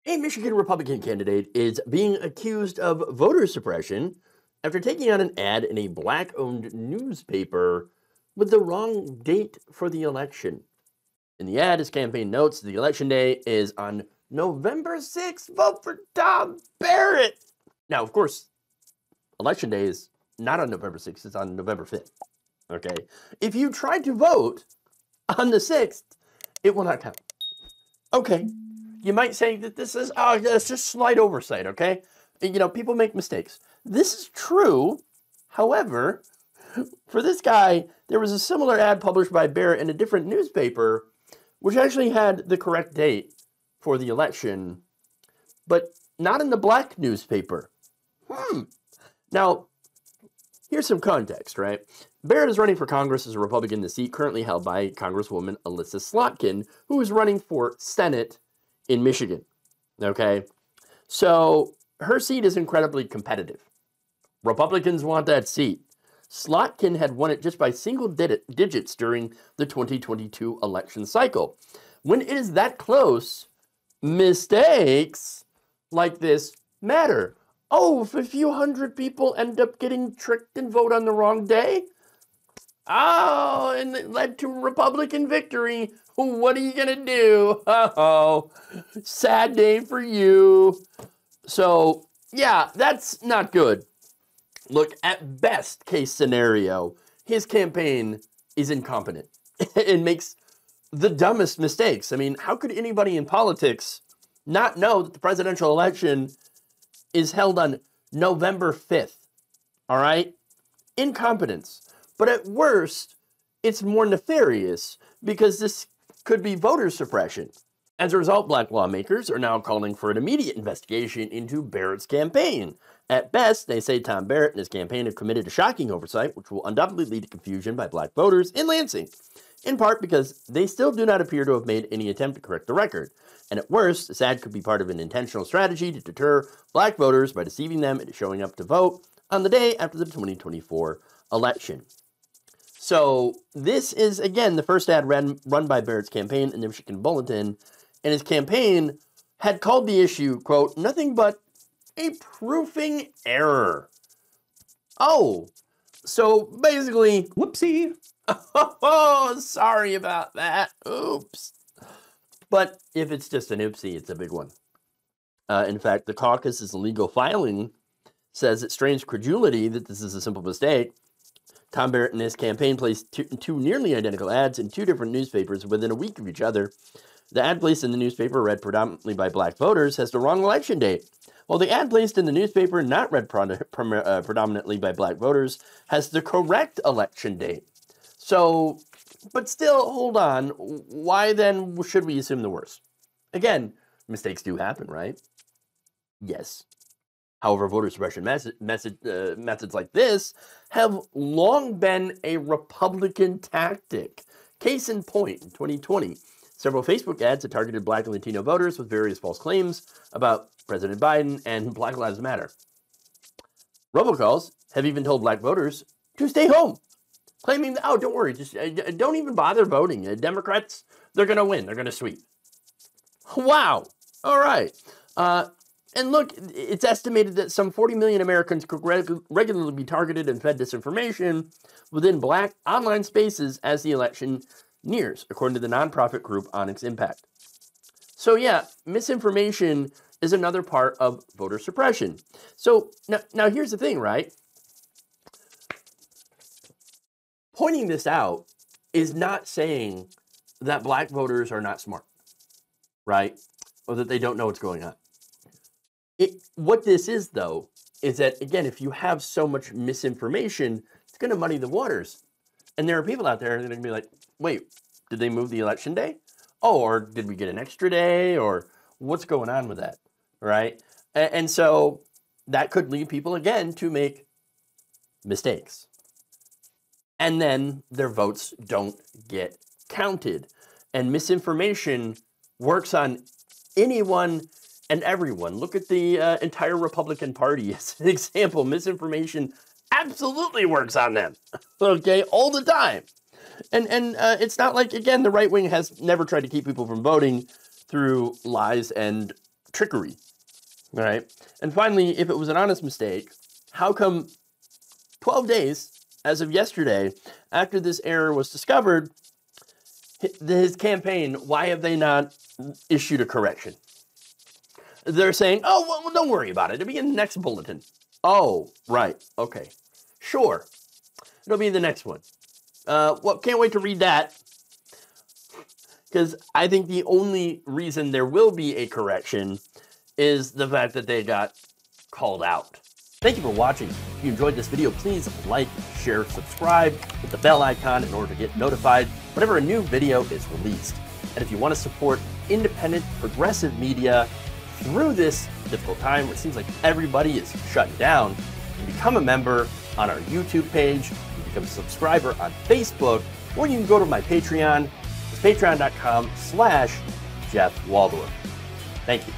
A Michigan Republican candidate is being accused of voter suppression after taking out an ad in a black owned newspaper with the wrong date for the election. In the ad, his campaign notes the election day is on November 6th. Vote for Tom Barrett. Now, of course, election day is not on November 6th, it's on November 5th. Okay. If you try to vote on the 6th, it will not count. Okay. You might say that this is, it's just slight oversight, okay? People make mistakes. This is true. However, for this guy, there was a similar ad published by Barrett in a different newspaper, which actually had the correct date for the election, but not in the black newspaper. Now, here's some context, right? Barrett is running for Congress as a Republican in the seat currently held by Congresswoman Alyssa Slotkin, who is running for Senate in Michigan, okay? So her seat is incredibly competitive. Republicans want that seat. Slotkin had won it just by single digits during the 2022 election cycle. When it is that close, mistakes like this matter. Oh, if a few hundred people end up getting tricked and vote on the wrong day, and it led to Republican victory. What are you going to do? Oh, sad day for you. So, yeah, that's not good. Look, at best case scenario, his campaign is incompetent and makes the dumbest mistakes. I mean, how could anybody in politics not know that the presidential election is held on November 5th? All right? Incompetence. But at worst, it's more nefarious because this could be voter suppression. As a result, black lawmakers are now calling for an immediate investigation into Barrett's campaign. At best, they say Tom Barrett and his campaign have committed a shocking oversight, which will undoubtedly lead to confusion by black voters in Lansing, in part because they still do not appear to have made any attempt to correct the record. And at worst, this ad could be part of an intentional strategy to deter black voters by deceiving them into showing up to vote on the day after the 2024 election. So this is, again, the first ad run by Barrett's campaign in the Michigan Bulletin, and his campaign had called the issue, quote, nothing but a proofing error. Oh, so basically, whoopsie. Oh, sorry about that. Oops. But if it's just an oopsie, it's a big one. In fact, the caucus's legal filing says it strains credulity that this is a simple mistake. Tom Barrett and his campaign placed two nearly identical ads in two different newspapers within a week of each other. The ad placed in the newspaper, read predominantly by black voters, has the wrong election date, while the ad placed in the newspaper, not read predominantly by black voters, has the correct election date. So, but still, hold on. Why then should we assume the worst? Again, mistakes do happen, right? Yes. However, voter suppression methods like this have long been a Republican tactic. Case in point, in 2020, several Facebook ads had targeted black and Latino voters with various false claims about President Biden and Black Lives Matter. Robocalls have even told black voters to stay home, claiming, oh, don't worry, just don't even bother voting. Democrats, they're going to win. They're going to sweep. Wow. All right. And look, it's estimated that some 40 million Americans could regularly be targeted and fed disinformation within black online spaces as the election nears, according to the nonprofit group Onyx Impact. So yeah, misinformation is another part of voter suppression. So now here's the thing, right? Pointing this out is not saying that black voters are not smart, right? Or that they don't know what's going on. What this is, though, is that, again, if you have so much misinformation, it's going to muddy the waters. And there are people out there that are going to be like, wait, did they move the election day? Oh, or did we get an extra day? Or what's going on with that, right? And so that could lead people, again, to make mistakes. And then their votes don't get counted. And misinformation works on anyone and everyone. Look at the entire Republican Party as an example. Misinformation absolutely works on them, okay, all the time. And it's not like, again, the right wing has never tried to keep people from voting through lies and trickery. All right. And finally, if it was an honest mistake, how come 12 days as of yesterday, after this error was discovered, his campaign, why have they not issued a correction? They're saying, oh, well, don't worry about it. It'll be in the next bulletin. Oh, right. Okay. Sure. It'll be in the next one. Well, can't wait to read that. Because I think the only reason there will be a correction is the fact that they got called out. Thank you for watching. If you enjoyed this video, please like, share, subscribe, hit the bell icon in order to get notified whenever a new video is released. And if you want to support independent, progressive media through this difficult time where it seems like everybody is shutting down, you can become a member on our YouTube page, you can become a subscriber on Facebook, or you can go to my Patreon. It's patreon.com/Jeff Waldorf. Thank you.